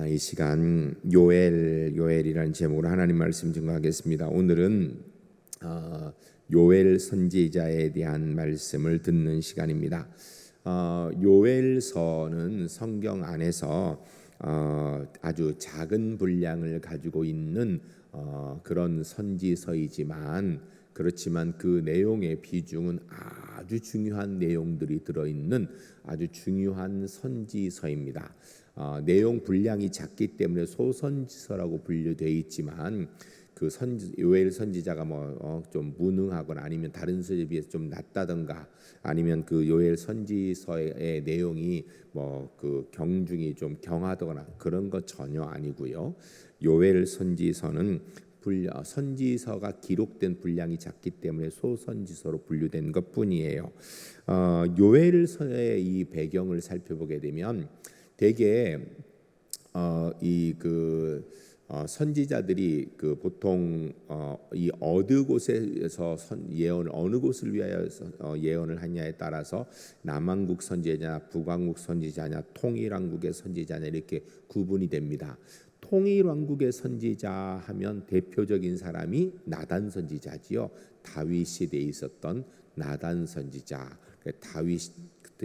이 시간 요엘이라는 제목으로 하나님 말씀 증거하겠습니다. 오늘은 요엘 선지자에 대한 말씀을 듣는 시간입니다. 요엘서는 성경 안에서 아주 작은 분량을 가지고 있는 그런 선지서이지만 그렇지만 그 내용의 비중은 아주 중요한 내용들이 들어있는 아주 중요한 선지서입니다. 내용 분량이 작기 때문에 소선지서라고 분류되어 있지만 그 요엘 선지자가 좀 무능하거나 아니면 다른 서에 비해서 좀 낮다던가 아니면 그 요엘 선지서의 내용이 그 경중이 좀 경하거나 그런 것 전혀 아니고요. 요엘 선지서는 선지서가 기록된 분량이 작기 때문에 소선지서로 분류된 것뿐이에요. 요엘서의 이 배경을 살펴보게 되면 대개 선지자들이 보통 이 어느 곳에서 예언을 어느 곳을 위하여 예언을 하냐에 따라서 남왕국 선지자냐 북왕국 선지자냐 통일왕국의 선지자냐 이렇게 구분이 됩니다. 통일왕국의 선지자 하면 대표적인 사람이 나단 선지자지요. 다윗 시대에 있었던 나단 선지자. 다윗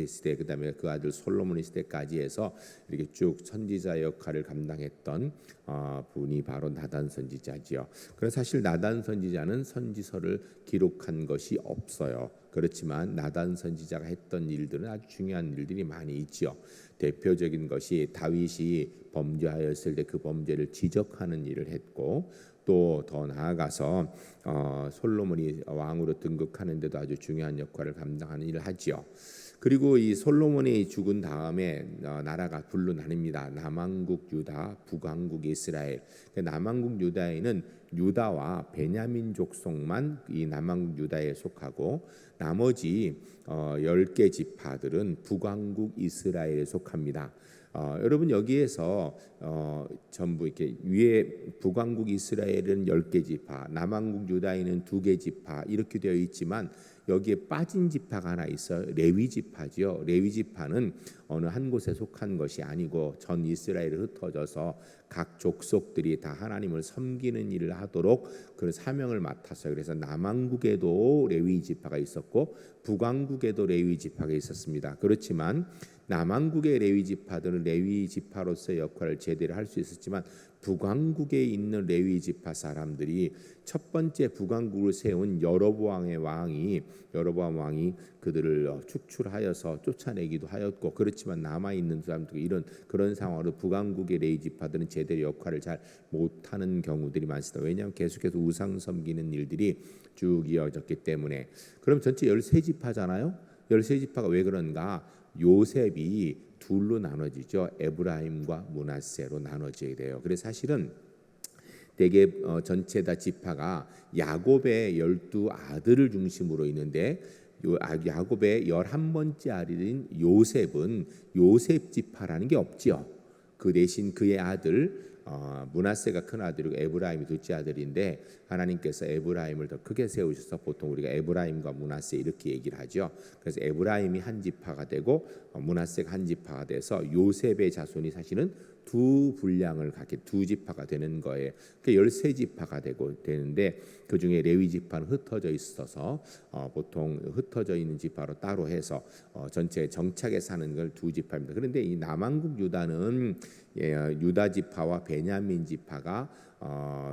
시대 그다음에 그 아들 솔로몬의 시대까지 해서 이렇게 쭉 선지자 역할을 감당했던 분이 바로 나단 선지자지요. 그래서 사실 나단 선지자는 선지서를 기록한 것이 없어요. 그렇지만 나단 선지자가 했던 일들은 아주 중요한 일들이 많이 있지요. 대표적인 것이 다윗이 범죄하였을 때 그 범죄를 지적하는 일을 했고 또 더 나아가서 솔로몬이 왕으로 등극하는데도 아주 중요한 역할을 감당하는 일을 하지요. 그리고 이 솔로몬이 죽은 다음에 나라가 둘로 나뉩니다. 남왕국 유다, 북왕국 이스라엘. 남왕국 유다에는 유다와 베냐민 족속만 이 남왕국 유다에 속하고 나머지 10개 지파들은 북왕국 이스라엘에 속합니다. 여러분 여기에서 전부 이렇게 위에 북왕국 이스라엘은 10개 지파, 남왕국 유다에는 2개 지파 이렇게 되어 있지만 여기에 빠진 지파가 하나 있어요. 레위 지파죠. 레위 지파는 어느 한 곳에 속한 것이 아니고 전 이스라엘에 흩어져서 각 족속들이 다 하나님을 섬기는 일을 하도록 그런 사명을 맡았어요. 그래서 남왕국에도 레위 지파가 있었고 북왕국에도 레위 지파가 있었습니다. 그렇지만 남왕국의 레위 지파들은 레위 지파로서의 역할을 제대로 할 수 있었지만 북왕국에 있는 레위 지파 사람들이 첫 번째 북왕국을 세운 여로보암 왕이 그들을 축출하여서 쫓아내기도 하였고 그렇지만 남아 있는 사람들이 그런 상황으로 북왕국의 레위 지파들은 제대로 역할을 잘 못하는 경우들이 많습니다. 왜냐하면 계속해서 우상 섬기는 일들이 쭉 이어졌기 때문에. 그럼 전체 13지파잖아요. 13지파가 왜 그런가? 요셉이 둘로 나눠지죠. 에브라임과 므낫세로 나눠지게 돼요. 그래서 사실은 대개 전체 다 지파가 야곱의 12아들을 중심으로 있는데 야곱의 11번째 아들인 요셉은 요셉 지파라는 게 없지요. 그 대신 그의 아들 므낫세가 큰 아들이고 에브라임이 둘째 아들인데 하나님께서 에브라임을 더 크게 세우셔서 보통 우리가 에브라임과 므낫세 이렇게 얘기를 하죠. 그래서 에브라임이 한 지파가 되고 므낫세가 한 지파가 돼서 요셉의 자손이 사실은 두 분량을 갖게 두 지파가 되는 거예요. 그 13지파가 되는데 그 중에 레위 지파는 흩어져 있어서 보통 흩어져 있는 지파로 따로 해서 전체 정착에 사는 걸 두 지파입니다. 그런데 이 남왕국 유다는 유다 지파와 베냐민 지파가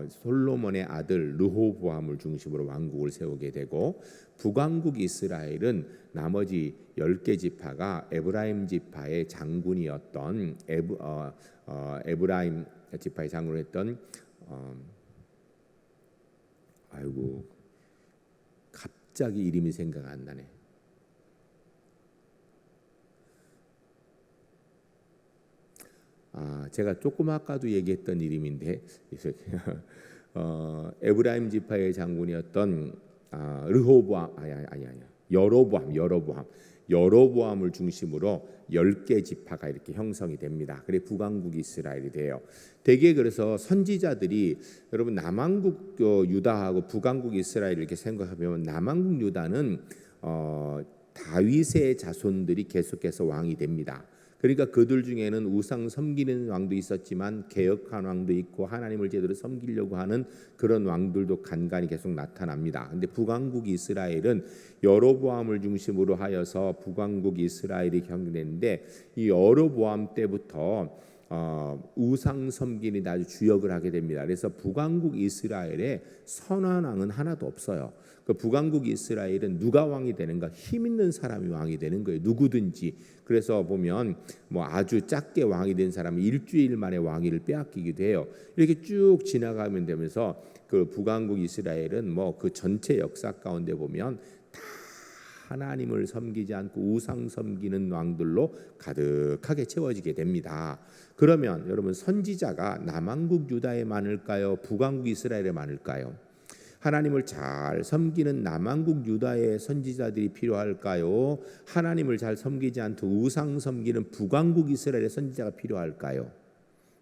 솔로몬의 아들 르호보암을 중심으로 왕국을 세우게 되고 북왕국 이스라엘은 나머지 10개 지파가 에브라임 지파의 장군이었던 에브라임 지파의 장군이었던 갑자기 이름이 생각 안 나네. 제가 조금 아까도 얘기했던 이름인데 에브라임 지파의 장군이었던 르호보암 여로보암을 중심으로 10개 지파가 이렇게 형성이 됩니다. 그래 북왕국 이스라엘이 돼요. 대개 그래서 선지자들이 여러분 남왕국 유다하고 북왕국 이스라엘 이렇게 생각하면 남왕국 유다는 다윗의 자손들이 계속해서 왕이 됩니다. 그러니까 그들 중에는 우상 섬기는 왕도 있었지만 개혁한 왕도 있고 하나님을 제대로 섬기려고 하는 그런 왕들도 간간히 계속 나타납니다. 근데 북왕국 이스라엘은 여로보암을 중심으로 하여서 북왕국 이스라엘이 형성되는데 이 여로보암 때부터 우상 섬기는 아주 주역을 하게 됩니다. 그래서 북왕국 이스라엘에 선한 왕은 하나도 없어요. 그 북왕국 이스라엘은 누가 왕이 되는가? 힘 있는 사람이 왕이 되는 거예요. 누구든지. 그래서 보면 뭐 아주 작게 왕이 된 사람은 일주일 만에 왕위를 빼앗기기도 해요. 이렇게 쭉 지나가면 되면서 그 북왕국 이스라엘은 뭐 그 전체 역사 가운데 보면 다 하나님을 섬기지 않고 우상 섬기는 왕들로 가득하게 채워지게 됩니다. 그러면 여러분 선지자가 남왕국 유다에 많을까요? 북왕국 이스라엘에 많을까요? 하나님을 잘 섬기는 남왕국 유다의 선지자들이 필요할까요? 하나님을 잘 섬기지 않고 우상 섬기는 북왕국 이스라엘의 선지자가 필요할까요?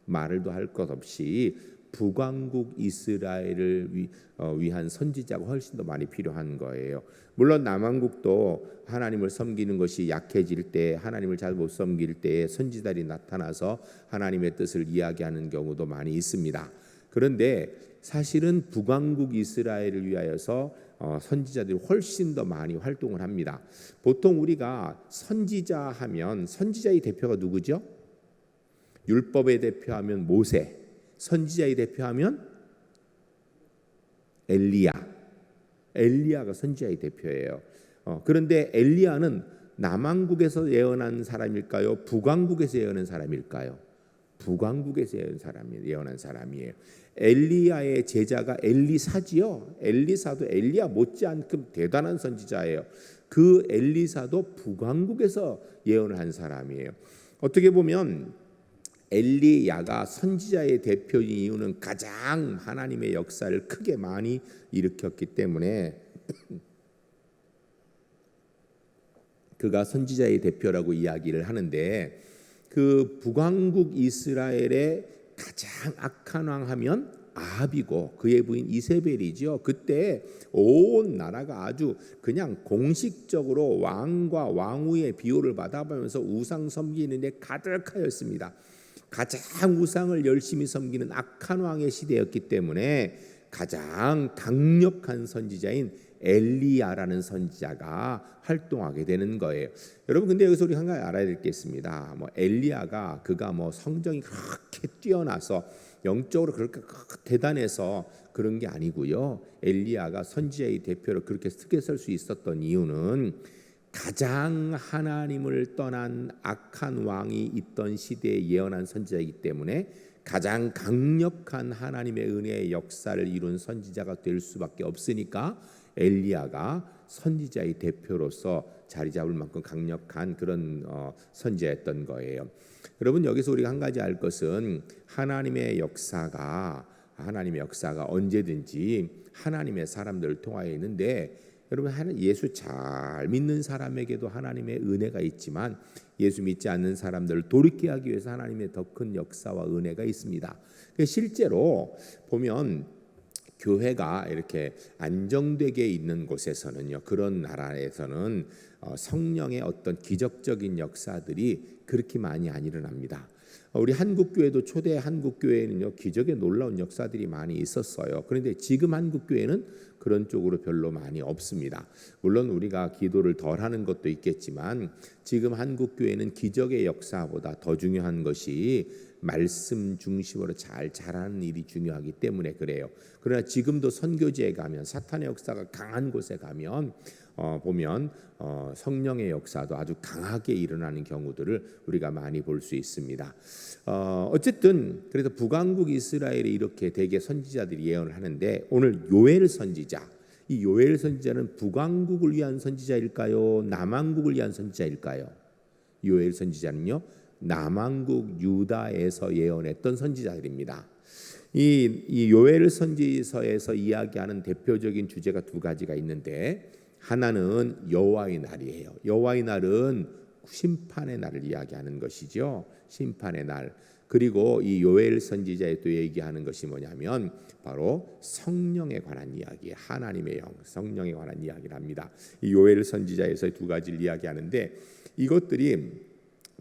말을도 할 것 없이 북왕국 이스라엘을 위한 선지자가 훨씬 더 많이 필요한 거예요. 물론 남왕국도 하나님을 섬기는 것이 약해질 때, 하나님을 잘 못 섬길 때 선지자들이 나타나서 하나님의 뜻을 이야기하는 경우도 많이 있습니다. 그런데 사실은 북왕국 이스라엘을 위하여서 선지자들이 훨씬 더 많이 활동을 합니다. 보통 우리가 선지자 하면 선지자의 대표가 누구죠? 율법의 대표하면 모세, 선지자의 대표하면 엘리야가 선지자의 대표예요. 그런데 엘리야는 남왕국에서 예언한 사람일까요? 북왕국에서 예언한 사람일까요? 북왕국에서 예언한 사람이에요. 엘리야의 제자가 엘리사지요. 엘리사도 엘리야 못지않게 대단한 선지자예요. 그 엘리사도 북왕국에서 예언을 한 사람이에요. 어떻게 보면 엘리야가 선지자의 대표인 이유는 가장 하나님의 역사를 크게 많이 일으켰기 때문에 그가 선지자의 대표라고 이야기를 하는데, 그 북왕국 이스라엘의 가장 악한 왕 하면 아합이고 그의 부인 이세벨이죠. 그때 온 나라가 아주 그냥 공식적으로 왕과 왕후의 비호를 받아가면서 우상 섬기는 데 가득하였습니다. 가장 우상을 열심히 섬기는 악한 왕의 시대였기 때문에 가장 강력한 선지자인 엘리야라는 선지자가 활동하게 되는 거예요. 여러분, 근데 여기서 우리 한 가지 알아야 될 게 있습니다. 뭐 엘리야가 그가 뭐 성정이 그렇게 뛰어나서 영적으로 그렇게 대단해서 그런 게 아니고요. 엘리야가 선지자의 대표로 그렇게 크게 설 수 있었던 이유는 가장 하나님을 떠난 악한 왕이 있던 시대에 예언한 선지자이기 때문에 가장 강력한 하나님의 은혜의 역사를 이룬 선지자가 될 수밖에 없으니까 엘리야가 선지자의 대표로서 자리 잡을 만큼 강력한 그런 선지자였던 거예요. 여러분, 여기서 우리가 한 가지 알 것은 하나님의 역사가 언제든지 하나님의 사람들을 통하여 있는데, 여러분, 예수 잘 믿는 사람에게도 하나님의 은혜가 있지만 예수 믿지 않는 사람들을 돌이키게 하기 위해서 하나님의 더 큰 역사와 은혜가 있습니다. 실제로 보면 교회가 이렇게 안정되게 있는 곳에서는요, 그런 나라에서는 성령의 어떤 기적적인 역사들이 그렇게 많이 안 일어납니다. 우리 한국교회도 초대 한국교회는요, 기적의 놀라운 역사들이 많이 있었어요. 그런데 지금 한국교회는 그런 쪽으로 별로 많이 없습니다. 물론 우리가 기도를 덜 하는 것도 있겠지만 지금 한국교회는 기적의 역사보다 더 중요한 것이 말씀 중심으로 잘 자라는 일이 중요하기 때문에 그래요. 그러나 지금도 선교지에 가면, 사탄의 역사가 강한 곳에 가면 보면 성령의 역사도 아주 강하게 일어나는 경우들을 우리가 많이 볼 수 있습니다. 어쨌든 그래서 북왕국 이스라엘이 이렇게 대개 선지자들이 예언을 하는데, 오늘 요엘 선지자, 이 요엘 선지자는 북왕국을 위한 선지자일까요? 남왕국을 위한 선지자일까요? 요엘 선지자는요, 남왕국 유다에서 예언했던 선지자들입니다. 이 요엘 선지서에서 이야기하는 대표적인 주제가 두 가지가 있는데, 하나는 여호와의 날이에요. 여호와의 날은 심판의 날을 이야기하는 것이죠. 심판의 날. 그리고 이 요엘 선지자에 또 얘기하는 것이 뭐냐면 바로 성령에 관한 이야기, 하나님의 영, 성령에 관한 이야기를 합니다. 이 요엘 선지자에서 두 가지를 이야기하는데, 이것들이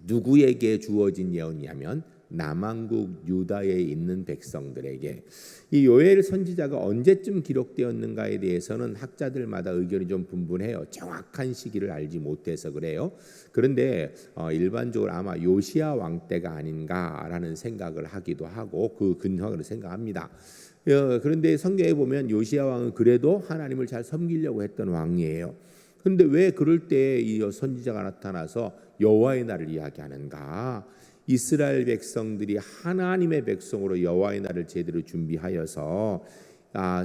누구에게 주어진 예언이냐면 남왕국 유다에 있는 백성들에게. 이 요엘 선지자가 언제쯤 기록되었는가에 대해서는 학자들마다 의견이 좀 분분해요. 정확한 시기를 알지 못해서 그래요. 그런데 일반적으로 아마 요시야 왕 때가 아닌가라는 생각을 하기도 하고 그 근황으로 생각합니다. 그런데 성경에 보면 요시야 왕은 그래도 하나님을 잘 섬기려고 했던 왕이에요. 그런데 왜 그럴 때 이 선지자가 나타나서 여호와의 날을 이야기하는가? 이스라엘 백성들이 하나님의 백성으로 여호와의 날을 제대로 준비하여서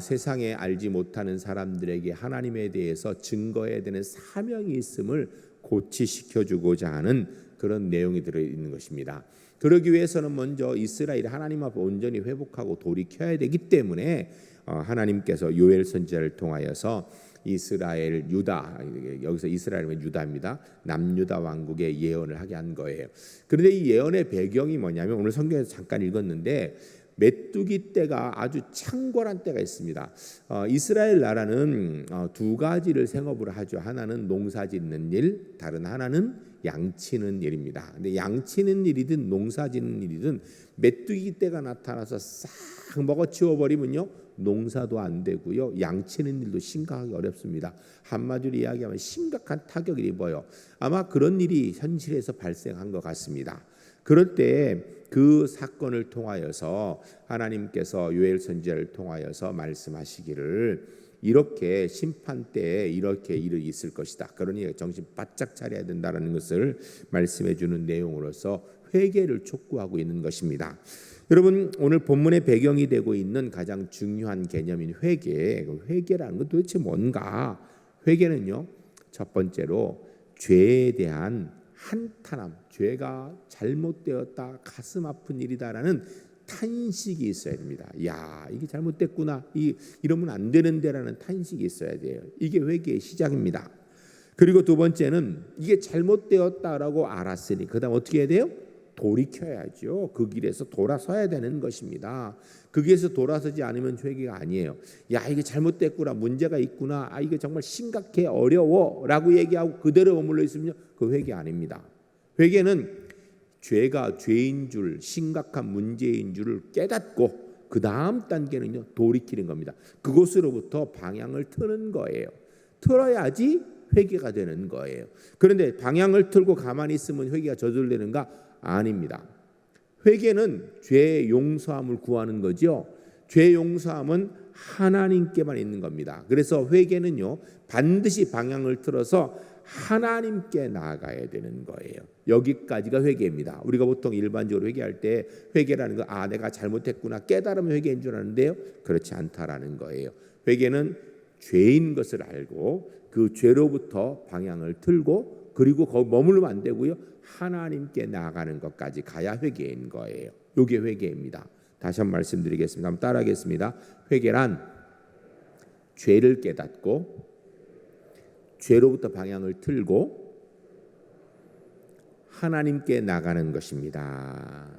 세상에 알지 못하는 사람들에게 하나님에 대해서 증거해야 되는 사명이 있음을 고취시켜주고자 하는 그런 내용이 들어있는 것입니다. 그러기 위해서는 먼저 이스라엘이 하나님 앞에 온전히 회복하고 돌이켜야 되기 때문에 하나님께서 요엘 선지자를 통하여서 이스라엘 유다, 여기서 이스라엘은 유다입니다. 남유다 왕국의 예언을 하게 한 거예요. 그런데 이 예언의 배경이 뭐냐면 오늘 성경에서 잠깐 읽었는데 메뚜기 때가 아주 창궐한 때가 있습니다. 이스라엘 나라는 두 가지를 생업으로 하죠. 하나는 농사짓는 일, 다른 하나는 양치는 일입니다. 근데 양치는 일이든 농사짓는 일이든 메뚜기 때가 나타나서 싹 먹어치워 버리면요, 농사도 안 되고요, 양치는 일도 심각하게 어렵습니다. 한마디로 이야기하면 심각한 타격을 입어요. 아마 그런 일이 현실에서 발생한 것 같습니다. 그럴 때 그 사건을 통하여서 하나님께서 요엘 선지자를 통하여서 말씀하시기를 이렇게 심판 때에 이렇게 일이 있을 것이다. 그러니 정신 바짝 차려야 된다는 것을 말씀해 주는 내용으로서 회개를 촉구하고 있는 것입니다. 여러분, 오늘 본문의 배경이 되고 있는 가장 중요한 개념인 회개. 회개라는 건 도대체 뭔가? 회개는요, 첫 번째로 죄에 대한 한탄함, 죄가 잘못되었다, 가슴 아픈 일이다라는 탄식이 있어야 됩니다. 야, 이게 잘못됐구나, 이러면 안 되는데라는 탄식이 있어야 돼요. 이게 회개의 시작입니다. 그리고 두 번째는 이게 잘못되었다라고 알았으니 그다음 어떻게 해야 돼요? 돌이켜야죠. 그 길에서 돌아서야 되는 것입니다. 그 길에서 돌아서지 않으면 회개가 아니에요. 야, 이게 잘못됐구나, 문제가 있구나, 이게 정말 심각해, 어려워라고 얘기하고 그대로 머물러 있으면 그 회개 아닙니다. 회개는 죄가 죄인 줄, 심각한 문제인 줄을 깨닫고 그 다음 단계는요, 돌이키는 겁니다. 그곳으로부터 방향을 트는 거예요. 틀어야지 회개가 되는 거예요. 그런데 방향을 틀고 가만히 있으면 회개가 저절되는가? 아닙니다. 회개는 죄 용서함을 구하는 거죠. 죄 용서함은 하나님께만 있는 겁니다. 그래서 회개는요, 반드시 방향을 틀어서 하나님께 나아가야 되는 거예요. 여기까지가 회개입니다. 우리가 보통 일반적으로 회개할 때 회개라는 거, 내가 잘못했구나 깨달으면 회개인 줄 아는데요, 그렇지 않다라는 거예요. 회개는 죄인 것을 알고 그 죄로부터 방향을 틀고 그리고 거기 머물면 안 되고요, 하나님께 나아가는 것까지 가야 회개인 거예요. 이게 회개입니다. 다시 한번 말씀드리겠습니다. 한번 따라하겠습니다. 회개란 죄를 깨닫고 죄로부터 방향을 틀고 하나님께 나가는 것입니다.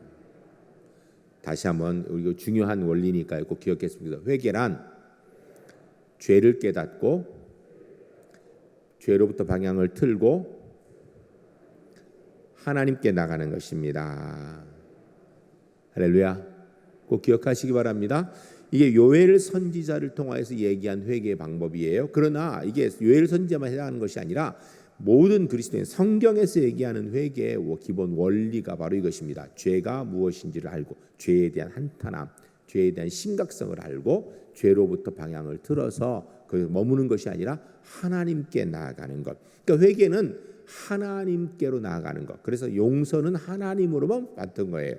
다시 한번, 이거 중요한 원리니까요, 꼭 기억했습니다. 회개란 죄를 깨닫고 죄로부터 방향을 틀고 하나님께 나가는 것입니다. 할렐루야. 꼭 기억하시기 바랍니다. 이게 요엘 선지자를 통해서 얘기한 회개의 방법이에요. 그러나 이게 요엘 선지자만 해당하는 것이 아니라 모든 그리스도인, 성경에서 얘기하는 회개의 기본 원리가 바로 이것입니다. 죄가 무엇인지를 알고 죄에 대한 한탄함, 죄에 대한 심각성을 알고 죄로부터 방향을 틀어서 머무는 것이 아니라 하나님께 나아가는 것. 그러니까 회개는 하나님께로 나아가는 것. 그래서 용서는 하나님으로만 받던 거예요.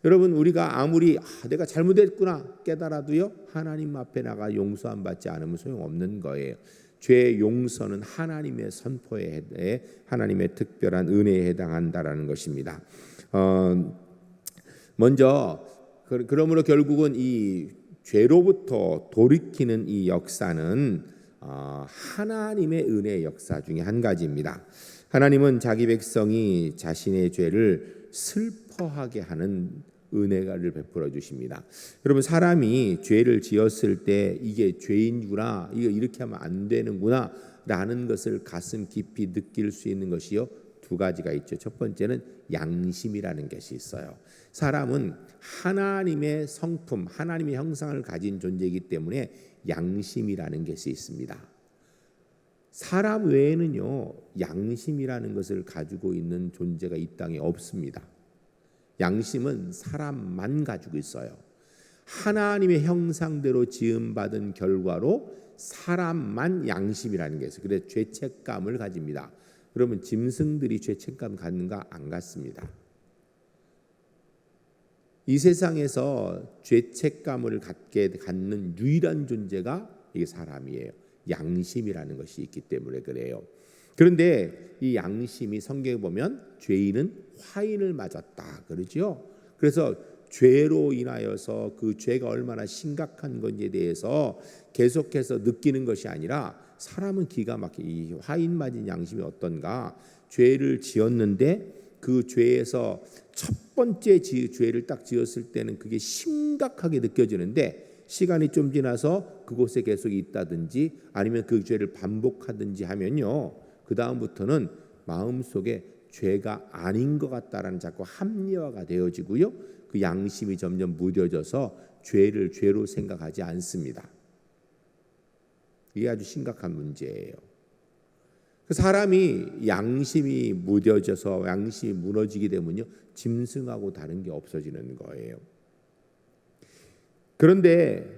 여러분, 우리가 아무리 내가 잘못했구나 깨달아도요, 하나님 앞에 나가 용서 안 받지 않으면 소용없는 거예요. 죄의 용서는 하나님의 선포에, 하나님의 특별한 은혜에 해당한다라는 것입니다. 먼저 그러므로 결국은 이 죄로부터 돌이키는 이 역사는 하나님의 은혜의 역사 중에 한 가지입니다. 하나님은 자기 백성이 자신의 죄를 슬퍼하게 하는 은혜를 베풀어 주십니다. 여러분, 사람이 죄를 지었을 때 이게 죄인구나, 이거 이렇게 하면 안 되는구나 라는 것을 가슴 깊이 느낄 수 있는 것이요, 두 가지가 있죠. 첫 번째는 양심이라는 것이 있어요. 사람은 하나님의 성품, 하나님의 형상을 가진 존재이기 때문에 양심이라는 것이 있습니다. 사람 외에는요, 양심이라는 것을 가지고 있는 존재가 이 땅에 없습니다. 양심은 사람만 가지고 있어요. 하나님의 형상대로 지음받은 결과로 사람만 양심이라는 게 있어요. 그래서 죄책감을 가집니다. 그러면 짐승들이 죄책감 갖는가? 안 갖습니다. 이 세상에서 죄책감을 갖는 유일한 존재가 이게 사람이에요. 양심이라는 것이 있기 때문에 그래요. 그런데 이 양심이 성경에 보면 죄인은 화인을 맞았다 그러죠. 그래서 죄로 인하여서 그 죄가 얼마나 심각한 건지에 대해서 계속해서 느끼는 것이 아니라 사람은 기가 막히게 이 화인 맞은 양심이 어떤가? 죄를 지었는데 그 죄에서 첫 번째 죄를 딱 지었을 때는 그게 심각하게 느껴지는데 시간이 좀 지나서 그곳에 계속 있다든지 아니면 그 죄를 반복하든지 하면요, 그 다음부터는 마음속에 죄가 아닌 것 같다라는 자꾸 합리화가 되어지고요, 그 양심이 점점 무뎌져서 죄를 죄로 생각하지 않습니다. 이게 아주 심각한 문제예요. 사람이 양심이 무뎌져서 양심이 무너지게 되면요, 짐승하고 다른 게 없어지는 거예요. 그런데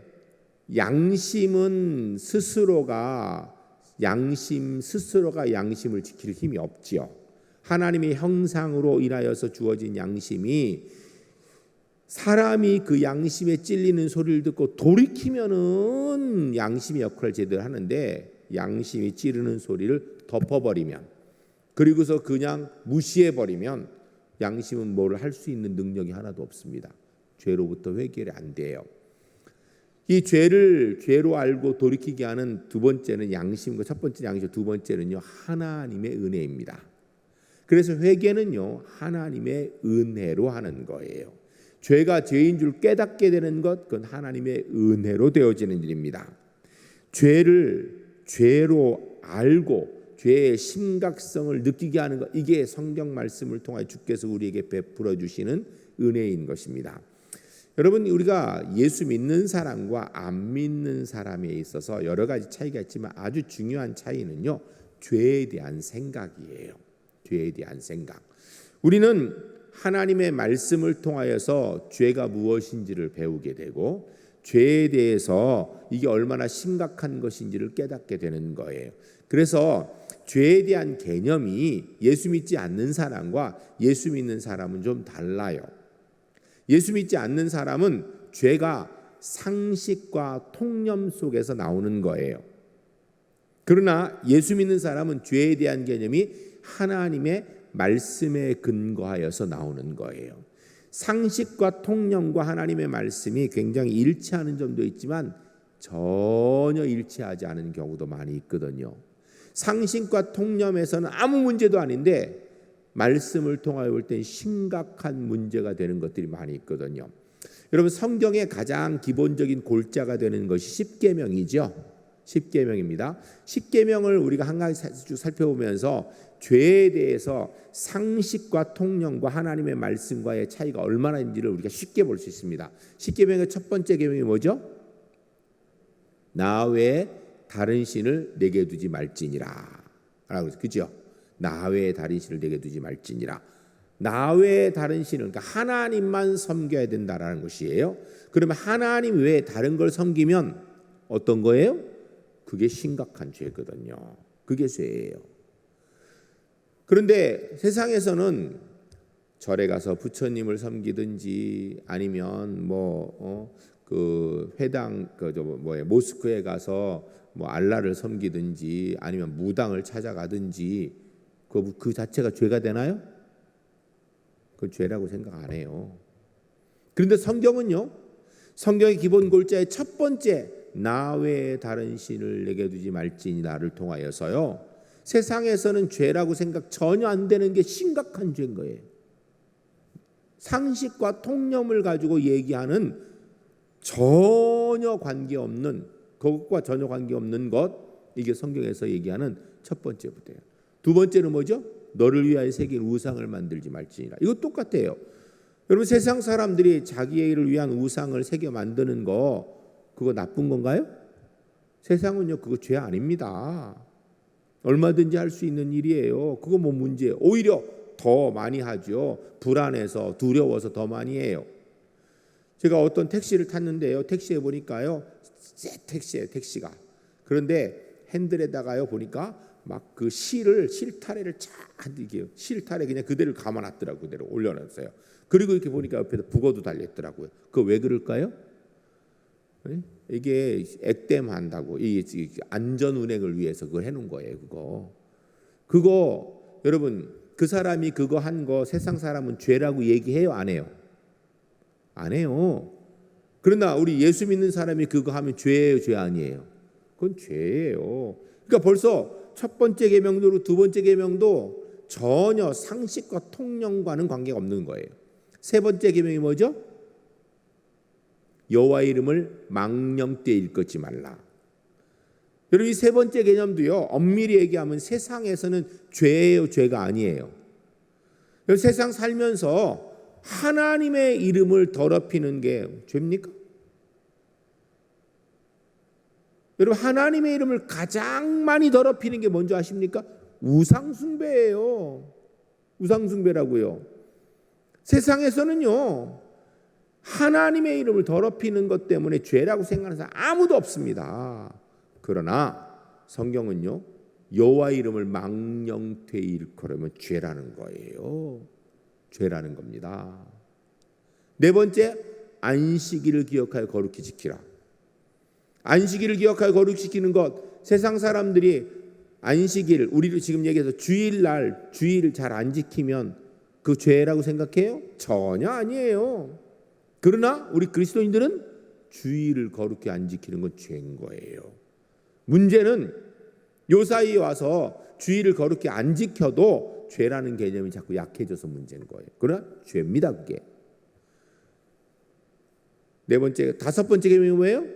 양심은 스스로가 양심을 지킬 힘이 없지요. 하나님의 형상으로 인하여서 주어진 양심이 사람이 그 양심에 찔리는 소리를 듣고 돌이키면은 양심의 역할을 제대로 하는데 양심이 찌르는 소리를 덮어버리면 그리고서 그냥 무시해버리면 양심은 뭘 할 수 있는 능력이 하나도 없습니다. 죄로부터 회개를 안 돼요. 이 죄를 죄로 알고 돌이키게 하는 두 번째는 양심과 첫 번째 양심, 두 번째는요 하나님의 은혜입니다. 그래서 회개는요 하나님의 은혜로 하는 거예요. 죄가 죄인 줄 깨닫게 되는 것, 그건 하나님의 은혜로 되어지는 일입니다. 죄를 죄로 알고 죄의 심각성을 느끼게 하는 것, 이게 성경 말씀을 통해 주께서 우리에게 베풀어 주시는 은혜인 것입니다. 여러분, 우리가 예수 믿는 사람과 안 믿는 사람에 있어서 여러 가지 차이가 있지만 아주 중요한 차이는요 죄에 대한 생각이에요. 죄에 대한 생각. 우리는 하나님의 말씀을 통하여서 죄가 무엇인지를 배우게 되고 죄에 대해서 이게 얼마나 심각한 것인지를 깨닫게 되는 거예요. 그래서 죄에 대한 개념이 예수 믿지 않는 사람과 예수 믿는 사람은 좀 달라요. 예수 믿지 않는 사람은 죄가 상식과 통념 속에서 나오는 거예요. 그러나 예수 믿는 사람은 죄에 대한 개념이 하나님의 말씀에 근거하여서 나오는 거예요. 상식과 통념과 하나님의 말씀이 굉장히 일치하는 점도 있지만 전혀 일치하지 않은 경우도 많이 있거든요. 상식과 통념에서는 아무 문제도 아닌데 말씀을 통하여 볼 땐 심각한 문제가 되는 것들이 많이 있거든요. 여러분, 성경의 가장 기본적인 골자가 되는 것이 십계명이죠. 십계명입니다. 십계명을 우리가 한 가지 쭉 살펴보면서 죄에 대해서 상식과 통념과 하나님의 말씀과의 차이가 얼마나 있는지를 우리가 쉽게 볼 수 있습니다. 십계명의 첫 번째 계명이 뭐죠? 나 외에 다른 신을 내게 두지 말지니라 라고 해서, 그죠? 나 외에 다른 신을 내게 두지 말지니라. 나 외에 다른 신을, 그러니까 하나님만 섬겨야 된다라는 것이에요. 그러면 하나님 외에 다른 걸 섬기면 어떤 거예요? 그게 심각한 죄거든요. 그게 죄예요. 그런데 세상에서는 절에 가서 부처님을 섬기든지 아니면 그 회당 모스크에 가서 알라를 섬기든지 아니면 무당을 찾아가든지 그 자체가 죄가 되나요? 그건 죄라고 생각 안 해요. 그런데 성경은요, 성경의 기본 골자의 첫 번째 나 외에 다른 신을 내게 두지 말지니라를 통하여서요, 세상에서는 죄라고 생각 전혀 안 되는 게 심각한 죄인 거예요. 상식과 통념을 가지고 얘기하는 전혀 관계없는, 그것과 전혀 관계없는 것, 이게 성경에서 얘기하는 첫 번째 부대예요. 두 번째는 뭐죠? 너를 위하여 새긴 우상을 만들지 말지니라. 이거 똑같아요. 여러분, 세상 사람들이 자기의 일을 위한 우상을 새겨 만드는 거 그거 나쁜 건가요? 세상은요, 그거 죄 아닙니다. 얼마든지 할 수 있는 일이에요. 그거 뭐 문제예요. 오히려 더 많이 하죠. 불안해서 두려워서 더 많이 해요. 제가 어떤 택시를 탔는데요, 택시에 보니까요, 새 택시예요, 택시가. 그런데 핸들에다가요 보니까 막 그 실타래를 쫙 이게 실타래 그냥 그대로 감아놨더라고요. 그대로 올려놨어요. 그리고 이렇게 보니까 옆에다 북어도 달렸더라고요. 그거 왜 그럴까요? 이게 액땜한다고, 이 안전 운행을 위해서 그걸 해놓은 거예요. 그거 여러분, 그 사람이 그거 한 거 세상 사람은 죄라고 얘기해요, 안 해요? 안 해요. 그러나 우리 예수 믿는 사람이 그거 하면 죄예요, 죄 아니에요? 그건 죄예요. 그러니까 벌써 첫 번째 계명도 두 번째 계명도 전혀 상식과 통념과는 관계가 없는 거예요. 세 번째 계명이 뭐죠? 여호와의 이름을 망령되이 일컫지 말라. 여러분, 이 세 번째 개념도요, 엄밀히 얘기하면 세상에서는 죄예요, 죄가 아니에요. 세상 살면서 하나님의 이름을 더럽히는 게 죄입니까? 여러분, 하나님의 이름을 가장 많이 더럽히는 게 뭔지 아십니까? 우상숭배예요. 우상숭배라고요. 세상에서는요, 하나님의 이름을 더럽히는 것 때문에 죄라고 생각하는 사람 아무도 없습니다. 그러나 성경은요, 여호와의 이름을 망령되이 일컬으면 죄라는 거예요. 죄라는 겁니다. 네 번째, 안식일을 기억하여 거룩히 지키라. 안식일을 기억하여 거룩히 지키는 것, 세상 사람들이 안식일, 우리도 지금 얘기해서 주일날 주일을 잘 안 지키면 그 죄라고 생각해요? 전혀 아니에요. 그러나 우리 그리스도인들은 주일을 거룩히 안 지키는 건 죄인 거예요. 문제는 요 사이에 와서 주일을 거룩히 안 지켜도 죄라는 개념이 자꾸 약해져서 문제인 거예요. 그러나 죄입니다, 그게. 네 번째, 다섯 번째 계명이 뭐예요?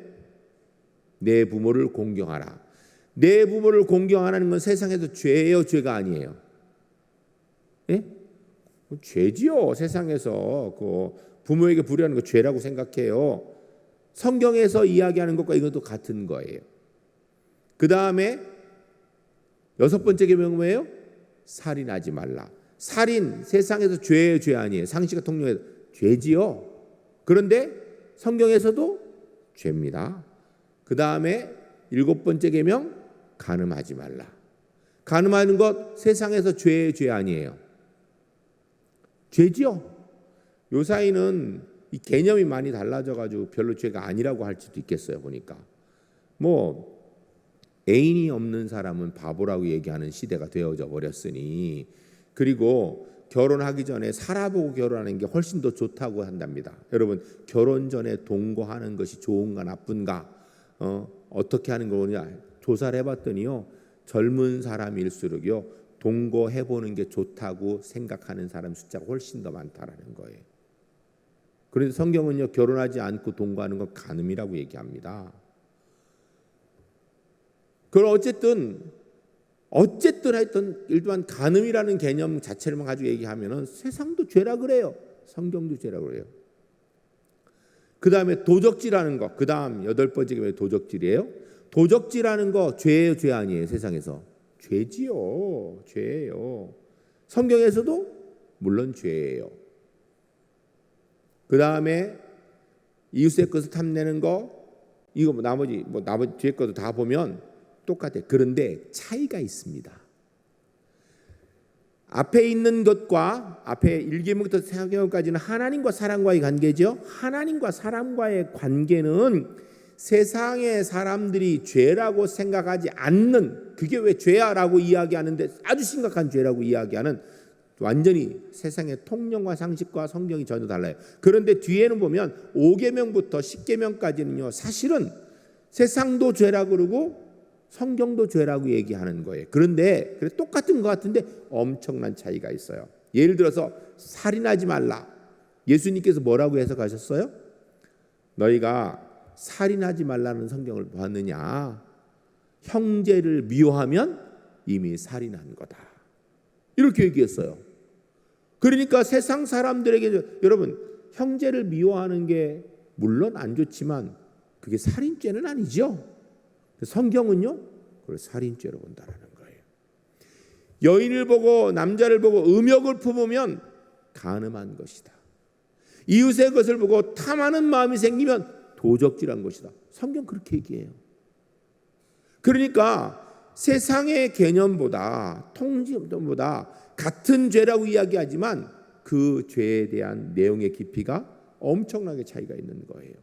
내 부모를 공경하라. 내 부모를 공경하라는 건 세상에서 죄예요, 죄가 아니에요? 예? 죄지요. 세상에서 부모에게 불의하는 거 죄라고 생각해요. 성경에서 이야기하는 것과 이것도 같은 거예요. 그 다음에 여섯 번째 계명은 뭐예요? 살인하지 말라. 살인, 세상에서 죄예요, 죄 아니에요? 상식과 통념에서 죄지요. 그런데 성경에서도 죄입니다. 그 다음에 일곱 번째 계명, 간음하지 말라. 간음하는 것 세상에서 죄예요, 죄 아니에요? 죄지요. 요 사이는 이 개념이 많이 달라져가지고 별로 죄가 아니라고 할 수도 있겠어요. 보니까 뭐 애인이 없는 사람은 바보라고 얘기하는 시대가 되어져 버렸으니, 그리고 결혼하기 전에 살아보고 결혼하는 게 훨씬 더 좋다고 한답니다. 여러분, 결혼 전에 동거하는 것이 좋은가 나쁜가, 어떻게 하는 거냐 조사를 해봤더니요, 젊은 사람일수록요 동거해보는 게 좋다고 생각하는 사람 숫자가 훨씬 더 많다라는 거예요. 그래서 성경은요, 결혼하지 않고 동거하는 건 간음이라고 얘기합니다. 그럼 어쨌든 하여튼 일단 간음이라는 개념 자체를 가지고 얘기하면은 세상도 죄라 그래요. 성경도 죄라 그래요. 그 다음에 도적질하는 거. 그 다음 여덟 번째 게 도적질이에요. 도적질하는 거 죄예요, 죄 아니에요? 세상에서 죄지요, 죄예요. 성경에서도 물론 죄예요. 그 다음에 이웃의 것을 탐내는 거, 이거 나머지 뒤에 것도 다 보면 똑같아요. 그런데 차이가 있습니다. 앞에 있는 것과 앞에 1계명부터 4계명까지는 하나님과 사람과의 관계죠. 하나님과 사람과의 관계는 세상의 사람들이 죄라고 생각하지 않는, 그게 왜 죄야라고 이야기하는데 아주 심각한 죄라고 이야기하는, 완전히 세상의 통념과 상식과 성경이 전혀 달라요. 그런데 뒤에는 보면 5계명부터 10계명까지는요 사실은 세상도 죄라고 그러고 성경도 죄라고 얘기하는 거예요. 그런데 똑같은 것 같은데 엄청난 차이가 있어요. 예를 들어서 살인하지 말라. 예수님께서 뭐라고 해석하셨어요? 너희가 살인하지 말라는 성경을 봤느냐? 형제를 미워하면 이미 살인한 거다. 이렇게 얘기했어요. 그러니까 세상 사람들에게 여러분 형제를 미워하는 게 물론 안 좋지만 그게 살인죄는 아니죠. 성경은요 그걸 살인죄로 본다라는 거예요. 여인을 보고 남자를 보고 음욕을 품으면 간음한 것이다. 이웃의 것을 보고 탐하는 마음이 생기면 도적질한 것이다. 성경 그렇게 얘기해요. 그러니까 세상의 개념보다 통념보다 같은 죄라고 이야기하지만 그 죄에 대한 내용의 깊이가 엄청나게 차이가 있는 거예요.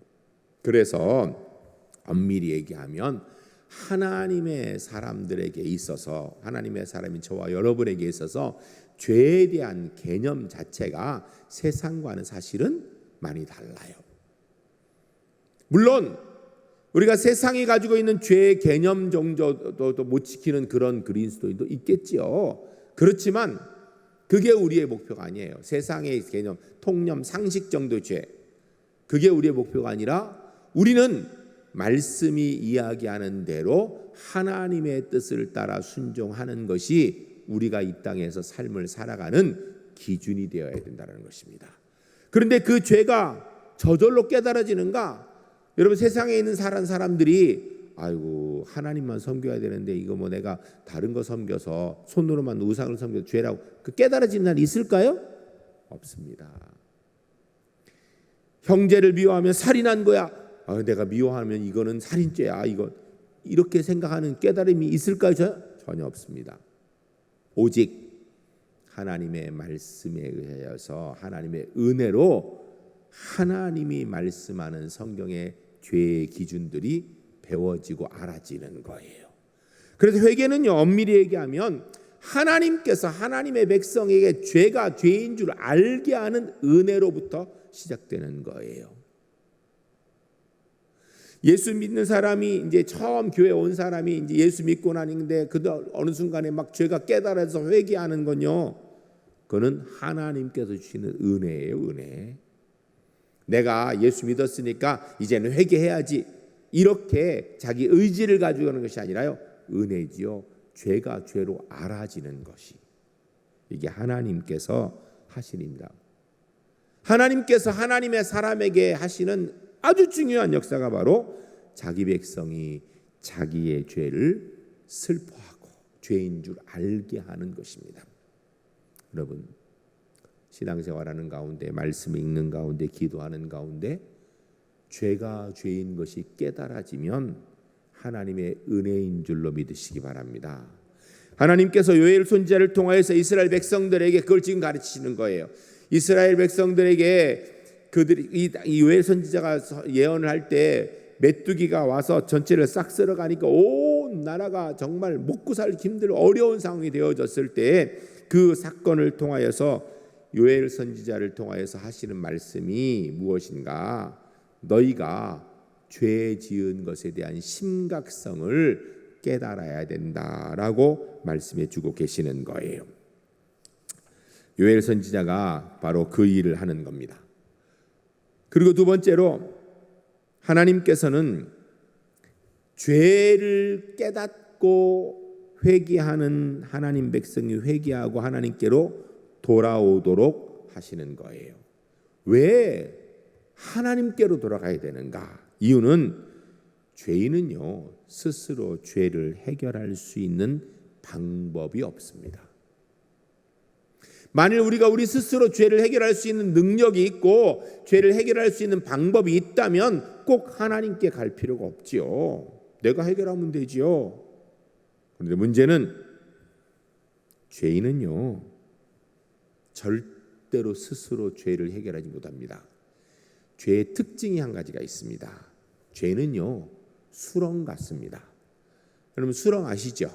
그래서 엄밀히 얘기하면 하나님의 사람들에게 있어서 하나님의 사람인 저와 여러분에게 있어서 죄에 대한 개념 자체가 세상과는 사실은 많이 달라요. 물론 우리가 세상이 가지고 있는 죄의 개념 정도도 못 지키는 그런 그리스도인도 있겠지요. 그렇지만 그게 우리의 목표가 아니에요. 세상의 개념, 통념, 상식 정도 죄 그게 우리의 목표가 아니라 우리는 말씀이 이야기하는 대로 하나님의 뜻을 따라 순종하는 것이 우리가 이 땅에서 삶을 살아가는 기준이 되어야 된다는 것입니다. 그런데 그 죄가 저절로 깨달아지는가? 여러분 세상에 있는 사람들이 아이고 하나님만 섬겨야 되는데 이거 뭐 내가 다른 거 섬겨서 손으로만 우상을 섬겨서 죄라고 그 깨달아지는 날 있을까요? 없습니다. 형제를 미워하면 살인한 거야. 내가 미워하면 이거는 살인죄야. 이거 이렇게 생각하는 깨달음이 있을까요? 전혀 없습니다. 오직 하나님의 말씀에 의하여서 하나님의 은혜로 하나님이 말씀하는 성경의 죄의 기준들이 배워지고 알아지는 거예요. 그래서 회개는요 엄밀히 얘기하면 하나님께서 하나님의 백성에게 죄가 죄인 줄 알게 하는 은혜로부터 시작되는 거예요. 예수 믿는 사람이 이제 처음 교회 온 사람이 이제 예수 믿고 나는데 그 어느 순간에 막 죄가 깨달아서 회개하는 건요. 그거는 하나님께서 주시는 은혜예요, 은혜. 내가 예수 믿었으니까 이제는 회개해야지. 이렇게 자기 의지를 가지고 하는 것이 아니라요. 은혜지요. 죄가 죄로 알아지는 것이. 이게 하나님께서 하신 일입니다. 하나님께서 하나님의 사람에게 하시는 아주 중요한 역사가 바로 자기 백성이 자기의 죄를 슬퍼하고 죄인 줄 알게 하는 것입니다. 여러분 신앙생활하는 가운데 말씀 읽는 가운데 기도하는 가운데 죄가 죄인 것이 깨달아지면 하나님의 은혜인 줄로 믿으시기 바랍니다. 하나님께서 요엘 선지자를 통하여서 이스라엘 백성들에게 그걸 지금 가르치시는 거예요. 이스라엘 백성들에게 그들이 이 요엘 선지자가 예언을 할 때 메뚜기가 와서 전체를 싹 쓸어가니까 온 나라가 정말 먹고 살기 힘든 어려운 상황이 되어졌을 때 그 사건을 통하여서 요엘 선지자를 통하여서 하시는 말씀이 무엇인가? 너희가 죄 지은 것에 대한 심각성을 깨달아야 된다라고 말씀해 주고 계시는 거예요. 요엘 선지자가 바로 그 일을 하는 겁니다. 그리고 두 번째로 하나님께서는 죄를 깨닫고 회개하는 하나님 백성이 회개하고 하나님께로 돌아오도록 하시는 거예요. 왜 하나님께로 돌아가야 되는가? 이유는 죄인은요 스스로 죄를 해결할 수 있는 방법이 없습니다. 만일 우리가 우리 스스로 죄를 해결할 수 있는 능력이 있고 죄를 해결할 수 있는 방법이 있다면 꼭 하나님께 갈 필요가 없지요. 내가 해결하면 되지요. 그런데 문제는 죄인은요 절대로 스스로 죄를 해결하지 못합니다. 죄의 특징이 한 가지가 있습니다. 죄는요 수렁 같습니다. 여러분 수렁 아시죠?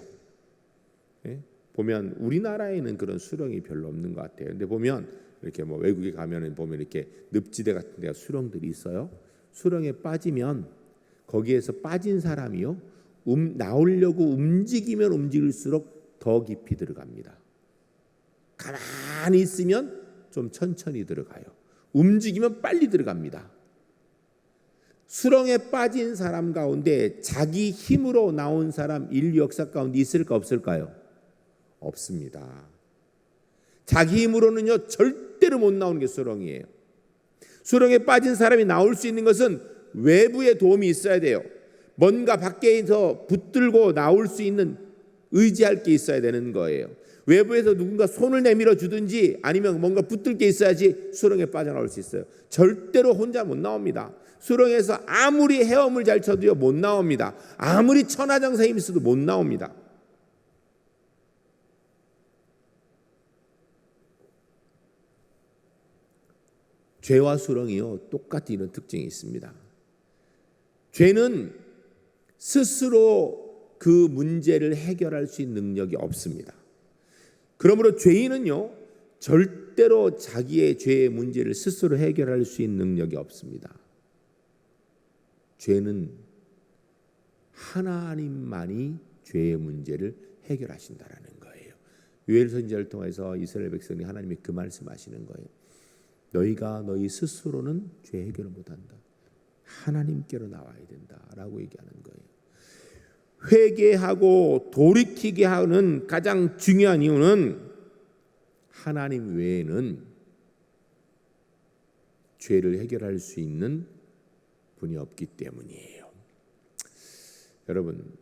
예? 보면 우리나라에는 그런 수렁이 별로 없는 것 같아요. 근데 보면 이렇게 뭐 외국에 가면은 보면 이렇게 늪지대 같은 데가 수렁들이 있어요. 수렁에 빠지면 거기에서 빠진 사람이요 나오려고 움직이면 움직일수록 더 깊이 들어갑니다. 가만히 있으면 좀 천천히 들어가요. 움직이면 빨리 들어갑니다. 수렁에 빠진 사람 가운데 자기 힘으로 나온 사람 인류 역사 가운데 있을까 없을까요? 없습니다. 자기 힘으로는요 절대로 못 나오는 게 수렁이에요. 수렁에 빠진 사람이 나올 수 있는 것은 외부의 도움이 있어야 돼요. 뭔가 밖에서 붙들고 나올 수 있는 의지할 게 있어야 되는 거예요. 외부에서 누군가 손을 내밀어 주든지 아니면 뭔가 붙들 게 있어야지 수렁에 빠져나올 수 있어요. 절대로 혼자 못 나옵니다. 수렁에서 아무리 헤엄을 잘 쳐도요 못 나옵니다. 아무리 천하장사 힘이 있어도 못 나옵니다. 죄와 수렁이요 똑같이 이런 특징이 있습니다. 죄는 스스로 그 문제를 해결할 수 있는 능력이 없습니다. 그러므로 죄인은요 절대로 자기의 죄의 문제를 스스로 해결할 수 있는 능력이 없습니다. 죄는 하나님만이 죄의 문제를 해결하신다라는 거예요. 요엘 선지자를 통해서 이스라엘 백성이 하나님이 그 말씀하시는 거예요. 너희가 너희 스스로는 죄 해결을 못한다. 하나님께로 나와야 된다라고 얘기하는 거예요. 회개하고 돌이키게 하는 가장 중요한 이유는 하나님 외에는 죄를 해결할 수 있는 분이 없기 때문이에요. 여러분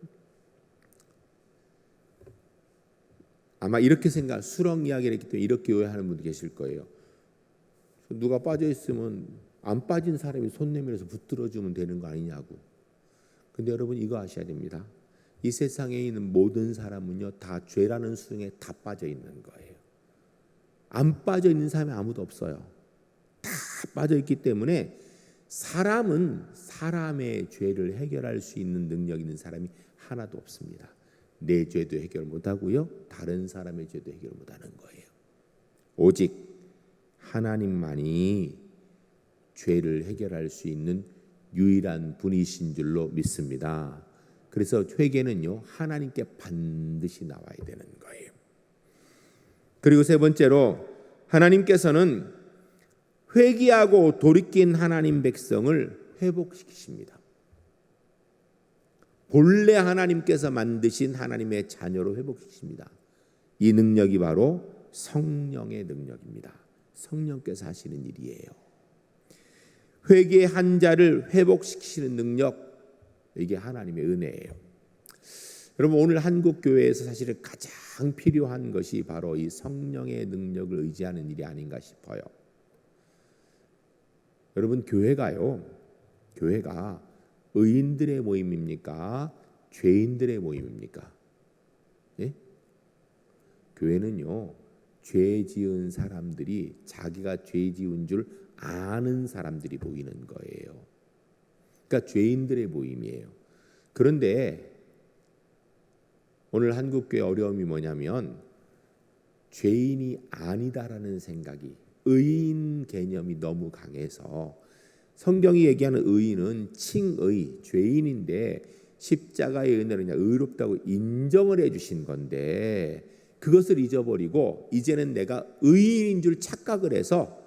아마 이렇게 수렁 이야기를 했기 때문에 이렇게 오해하는 분도 계실 거예요. 누가 빠져 있으면 안 빠진 사람이 손 내밀어서 붙들어주면 되는 거 아니냐고. 근데 여러분 이거 아셔야 됩니다. 이 세상에 있는 모든 사람은요 다 죄라는 수렁에 다 빠져 있는 거예요. 안 빠져 있는 사람이 아무도 없어요. 다 빠져 있기 때문에 사람은 사람의 죄를 해결할 수 있는 능력 있는 사람이 하나도 없습니다. 내 죄도 해결 못하고요 다른 사람의 죄도 해결 못하는 거예요. 오직 하나님만이 죄를 해결할 수 있는 유일한 분이신 줄로 믿습니다. 그래서 회개는요 하나님께 반드시 나와야 되는 거예요. 그리고 세 번째로 하나님께서는 회개하고 돌이킨 하나님 백성을 회복시키십니다. 본래 하나님께서 만드신 하나님의 자녀로 회복시키십니다. 이 능력이 바로 성령의 능력입니다. 성령께서 하시는 일이에요. 회개한 자를 회복시키시는 능력, 이게 하나님의 은혜예요. 여러분 오늘 한국 교회에서 사실은 가장 필요한 것이 바로 이 성령의 능력을 의지하는 일이 아닌가 싶어요. 여러분 교회가 의인들의 모임입니까? 죄인들의 모임입니까? 예? 교회는요 죄 지은 사람들이 자기가 죄 지은 줄 아는 사람들이 모이는 거예요. 그러니까 죄인들의 모임이에요. 그런데 오늘 한국교회 어려움이 뭐냐면 죄인이 아니다라는 생각이, 의인 개념이 너무 강해서 성경이 얘기하는 의인은 칭의, 죄인인데 십자가의 은혜로 그냥 의롭다고 인정을 해주신 건데 그것을 잊어버리고 이제는 내가 의인인 줄 착각을 해서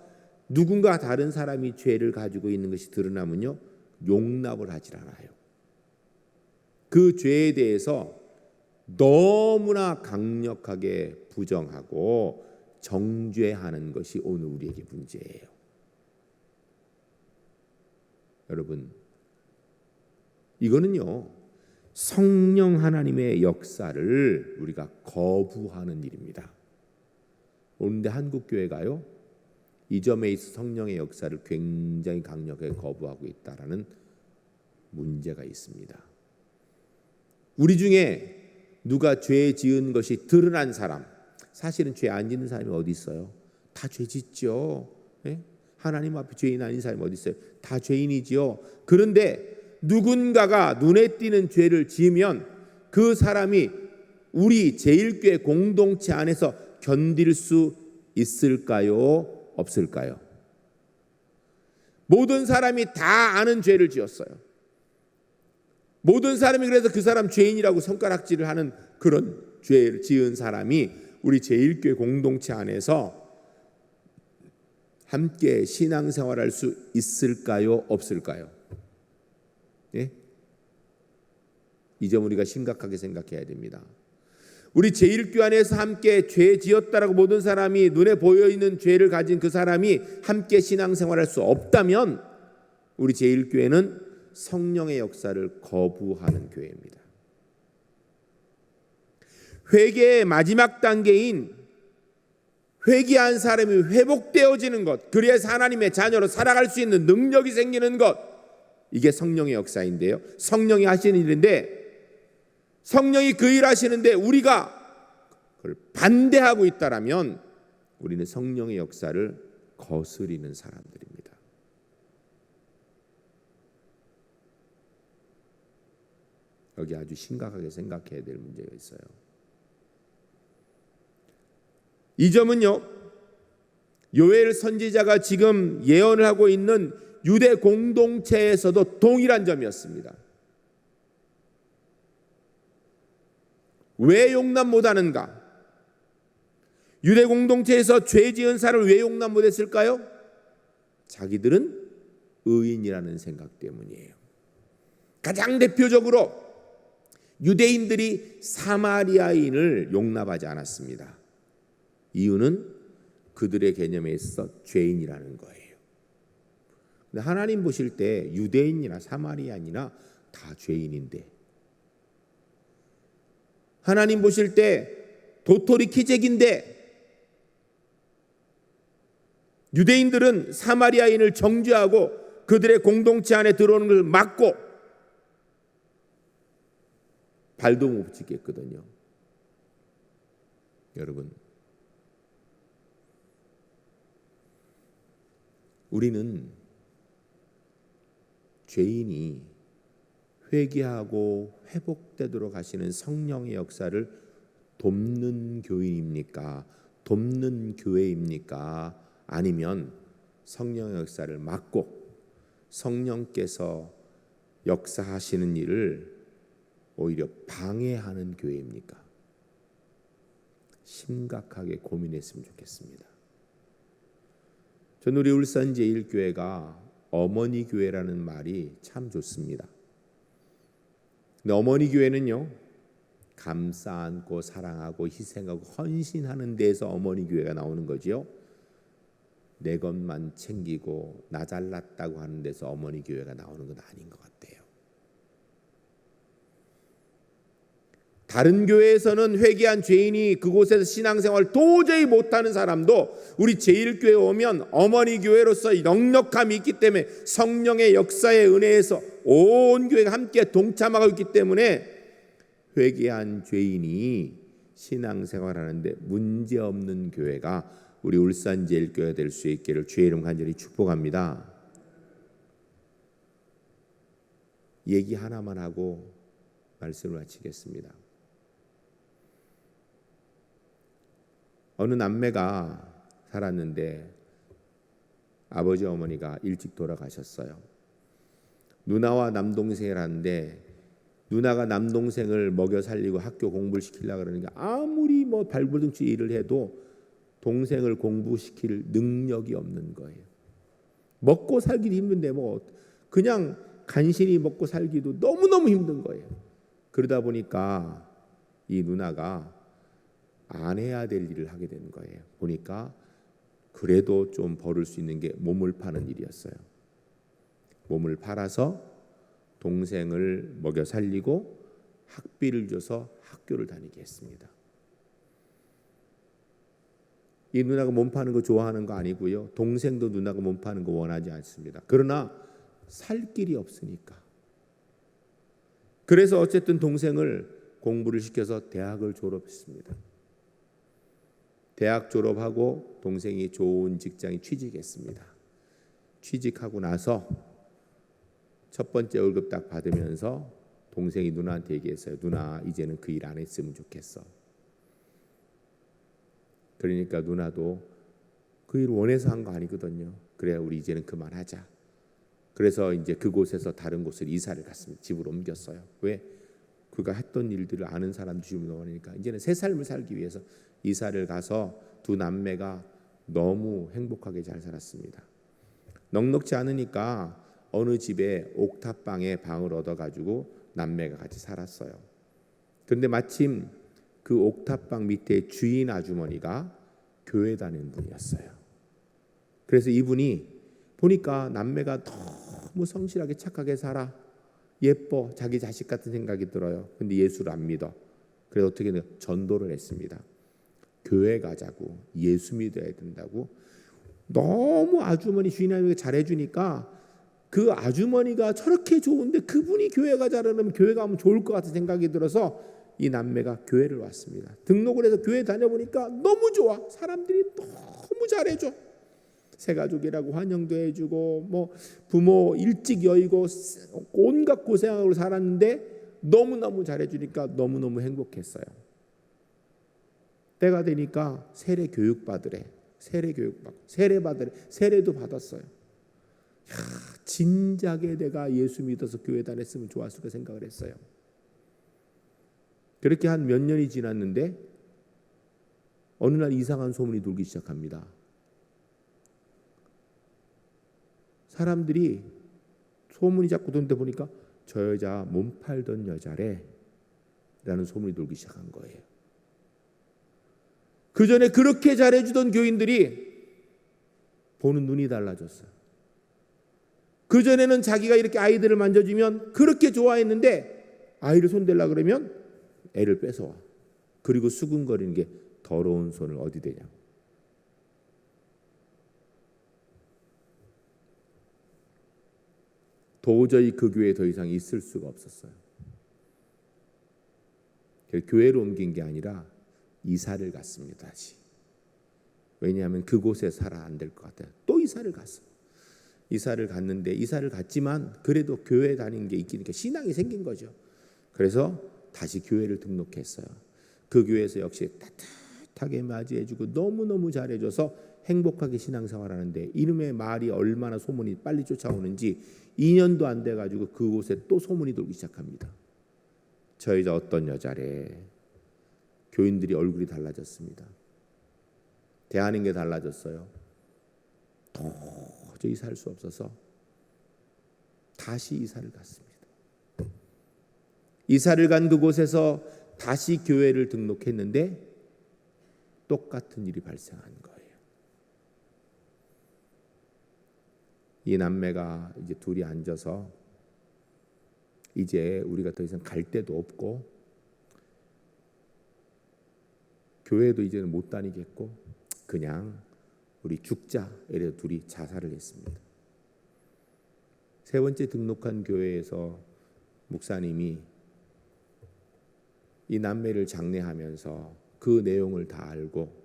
누군가 다른 사람이 죄를 가지고 있는 것이 드러나면요 용납을 하질 않아요. 그 죄에 대해서 너무나 강력하게 부정하고 정죄하는 것이 오늘 우리에게 문제예요. 여러분 이거는요 성령 하나님의 역사를 우리가 거부하는 일입니다. 그런데 한국교회가요 이 점에 있어 성령의 역사를 굉장히 강력하게 거부하고 있다라는 문제가 있습니다. 우리 중에 누가 죄 지은 것이 드러난 사람, 사실은 죄 안 짓는 사람이 어디 있어요? 다 죄 짓죠. 네? 하나님 앞에 죄인 아닌 사람이 어디 있어요? 다 죄인이지요. 그런데 누군가가 눈에 띄는 죄를 지으면 그 사람이 우리 제1교회 공동체 안에서 견딜 수 있을까요? 없을까요? 모든 사람이 다 아는 죄를 지었어요. 모든 사람이 그래서 그 사람 죄인이라고 손가락질을 하는 그런 죄를 지은 사람이 우리 제1교회 공동체 안에서 함께 신앙생활할 수 있을까요? 없을까요? 예? 이 점 우리가 심각하게 생각해야 됩니다. 우리 제1교회 안에서 함께 죄 지었다라고 모든 사람이 눈에 보여있는 죄를 가진 그 사람이 함께 신앙생활할 수 없다면 우리 제1교회는 성령의 역사를 거부하는 교회입니다. 회개의 마지막 단계인 회개한 사람이 회복되어지는 것, 그래서 하나님의 자녀로 살아갈 수 있는 능력이 생기는 것, 이게 성령의 역사인데요. 성령이 하시는 일인데, 성령이 그 일 하시는데 우리가 그걸 반대하고 있다라면 우리는 성령의 역사를 거스리는 사람들입니다. 여기 아주 심각하게 생각해야 될 문제가 있어요. 이 점은요, 요엘 선지자가 지금 예언을 하고 있는 유대 공동체에서도 동일한 점이었습니다. 왜 용납 못하는가? 유대 공동체에서 죄 지은 사람을 왜 용납 못했을까요? 자기들은 의인이라는 생각 때문이에요. 가장 대표적으로 유대인들이 사마리아인을 용납하지 않았습니다. 이유는 그들의 개념에 있어 죄인이라는 거예요. 근데 하나님 보실 때 유대인이나 사마리아인이나 다 죄인인데, 하나님 보실 때 도토리 키재기인데, 유대인들은 사마리아인을 정죄하고 그들의 공동체 안에 들어오는 걸 막고 발도 못 붙이게 했거든요. 여러분, 우리는 죄인이 회개하고 회복되도록 하시는 성령의 역사를 돕는 교인입니까? 돕는 교회입니까? 아니면 성령의 역사를 막고 성령께서 역사하시는 일을 오히려 방해하는 교회입니까? 심각하게 고민했으면 좋겠습니다. 저는 우리 울산 제1교회가 어머니 교회라는 말이 참 좋습니다. 근데 어머니 교회는요, 감싸 안고 사랑하고 희생하고 헌신하는 데에서 어머니 교회가 나오는 거지요. 내 것만 챙기고 나 잘났다고 하는 데서 어머니 교회가 나오는 건 아닌 것 같아요. 다른 교회에서는 회개한 죄인이 그곳에서 신앙생활 도저히 못하는 사람도 우리 제1교회에 오면 어머니 교회로서 넉넉함이 있기 때문에 성령의 역사의 은혜에서 온 교회가 함께 동참하고 있기 때문에 회개한 죄인이 신앙생활하는데 문제없는 교회가 우리 울산 제1교회가 될 수 있기를 주의 이름 간절히 축복합니다. 얘기 하나만 하고 말씀을 마치겠습니다. 어느 남매가 살았는데 아버지 어머니가 일찍 돌아가셨어요. 누나와 남동생을 하는데 누나가 남동생을 먹여 살리고 학교 공부를 시키려고 그러니까 아무리 발버둥치 일을 해도 동생을 공부시킬 능력이 없는 거예요. 먹고 살기도 힘든데 그냥 간신히 먹고 살기도 너무너무 힘든 거예요. 그러다 보니까 이 누나가 안 해야 될 일을 하게 된 거예요. 보니까 그래도 좀 벌을 수 있는 게 몸을 파는 일이었어요. 몸을 팔아서 동생을 먹여 살리고 학비를 줘서 학교를 다니게 했습니다. 이 누나가 몸 파는 거 좋아하는 거 아니고요. 동생도 누나가 몸 파는 거 원하지 않습니다. 그러나 살 길이 없으니까. 그래서 어쨌든 동생을 공부를 시켜서 대학을 졸업했습니다. 대학 졸업하고 동생이 좋은 직장에 취직했습니다. 취직하고 나서 첫 번째 월급 딱 받으면서 동생이 누나한테 얘기했어요. 누나, 이제는 그 일 안 했으면 좋겠어. 그러니까 누나도 그 일 원해서 한 거 아니거든요. 그래, 우리 이제는 그만하자. 그래서 이제 그곳에서 다른 곳을 이사를 갔습니다. 집으로 옮겼어요. 왜? 그가 했던 일들을 아는 사람 주변에 오니까 이제는 새 삶을 살기 위해서 이사를 가서 두 남매가 너무 행복하게 잘 살았습니다. 넉넉지 않으니까 어느 집에 옥탑방에 방을 얻어가지고 남매가 같이 살았어요. 그런데 마침 그 그 옥탑방 밑에 주인 아주머니가 교회 다니는 분이었어요. 그래서 이분이 보니까 남매가 너무 성실하게 착하게 살아, 예뻐, 자기 자식 같은 생각이 들어요. 근데 예수를 안 믿어. 그래서 어떻게 전도를 했습니다. 교회 가자고, 예수 믿어야 된다고. 너무 아주머니 주인한테 잘해주니까 그 아주머니가 저렇게 좋은데 그분이 교회 가자라면 교회 가면 좋을 것 같은 생각이 들어서 이 남매가 교회를 왔습니다. 등록을 해서 교회 다녀보니까 너무 좋아. 사람들이 너무 잘해줘. 새가족이라고 환영도 해주고 뭐 부모 일찍 여의고 온갖 고생하고 살았는데 너무너무 잘해주니까 너무너무 행복했어요. 때가 되니까 세례 교육 받으래. 세례 받으래. 세례도 받았어요. 진작에 내가 예수 믿어서 교회 다녔으면 좋았을 까 생각을 했어요. 그렇게 한 몇 년이 지났는데 어느 날 이상한 소문이 돌기 시작합니다. 사람들이 소문이 자꾸 도는데 보니까 저 여자 몸 팔던 여자래 라는 소문이 돌기 시작한 거예요. 그 전에 그렇게 잘해주던 교인들이 보는 눈이 달라졌어요. 그 전에는 자기가 이렇게 아이들을 만져주면 그렇게 좋아했는데 아이를 손대려고 그러면 애를 뺏어와. 그리고 수근거리는 게 더러운 손을 어디 대냐. 도저히 그 교회에 더 이상 있을 수가 없었어요. 교회로 옮긴 게 아니라 이사를 갔습니다. 다시. 왜냐하면 그곳에 살아 안 될 것 같아요. 또 이사를 갔어요. 이사를 갔는데 이사를 갔지만 그래도 교회 다니는 게 있으니까 신앙이 생긴 거죠. 그래서 다시 교회를 등록했어요. 그 교회에서 역시 따뜻하게 맞이해주고 너무너무 잘해줘서 행복하게 신앙생활하는데 이놈의 말이 얼마나 소문이 빨리 쫓아오는지 2년도 안 돼가지고 그곳에 또 소문이 돌기 시작합니다. 저 여자 어떤 여자래. 교인들이 얼굴이 달라졌습니다. 대하는 게 달라졌어요. 도저히 살 수 없어서 다시 이사를 갔습니다. 이사를 간 그곳에서 다시 교회를 등록했는데 똑같은 일이 발생한 거예요. 이 남매가 이제 둘이 앉아서 이제 우리가 더 이상 갈 데도 없고 교회도 이제는 못 다니겠고 그냥 우리 죽자 이래서 둘이 자살을 했습니다. 세 번째 등록한 교회에서 목사님이 이 남매를 장례하면서 그 내용을 다 알고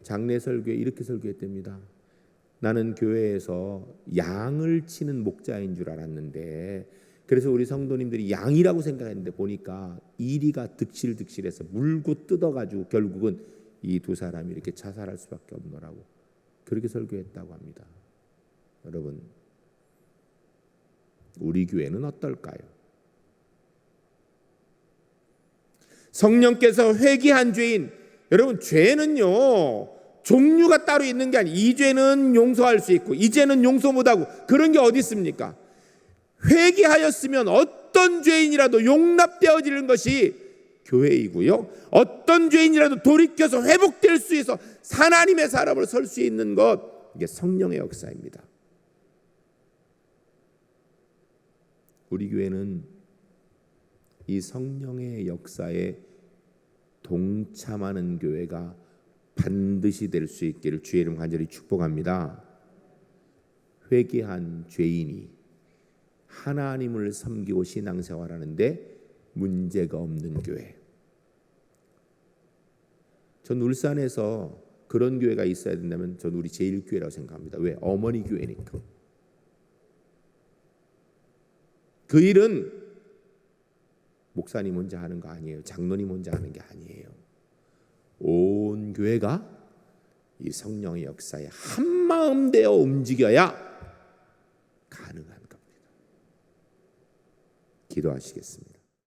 장례 설교에 이렇게 설교했답니다. 나는 교회에서 양을 치는 목자인 줄 알았는데 그래서 우리 성도님들이 양이라고 생각했는데 보니까 이리가 득실득실해서 물고 뜯어가지고 결국은 이 두 사람이 이렇게 자살할 수밖에 없노라고 그렇게 설교했다고 합니다. 여러분, 우리 교회는 어떨까요? 성령께서 회개한 죄인, 여러분 죄는요 종류가 따로 있는 게 아니에요. 이 죄는 용서할 수 있고 이 죄는 용서 못하고 그런 게 어디 있습니까? 회개하였으면 어떤 죄인이라도 용납되어지는 것이 교회이고요. 어떤 죄인이라도 돌이켜서 회복될 수 있어 하나님의 사람으로 설 수 있는 것, 이게 성령의 역사입니다. 우리 교회는 이 성령의 역사에 동참하는 교회가 반드시 될 수 있기를 주의 이름 간절히 축복합니다. 회개한 죄인이 하나님을 섬기고 신앙생활하는데 문제가 없는 교회. 전 울산에서 그런 교회가 있어야 된다면 전 우리 제1교회라고 생각합니다. 왜? 어머니 교회니까. 그 일은 목사님 혼자 하는 거 아니에요. 장로님 혼자 하는 게 아니에요. 온 교회가 이 성령의 역사에 한마음 되어 움직여야 가능한 겁니다. 기도하시겠습니다.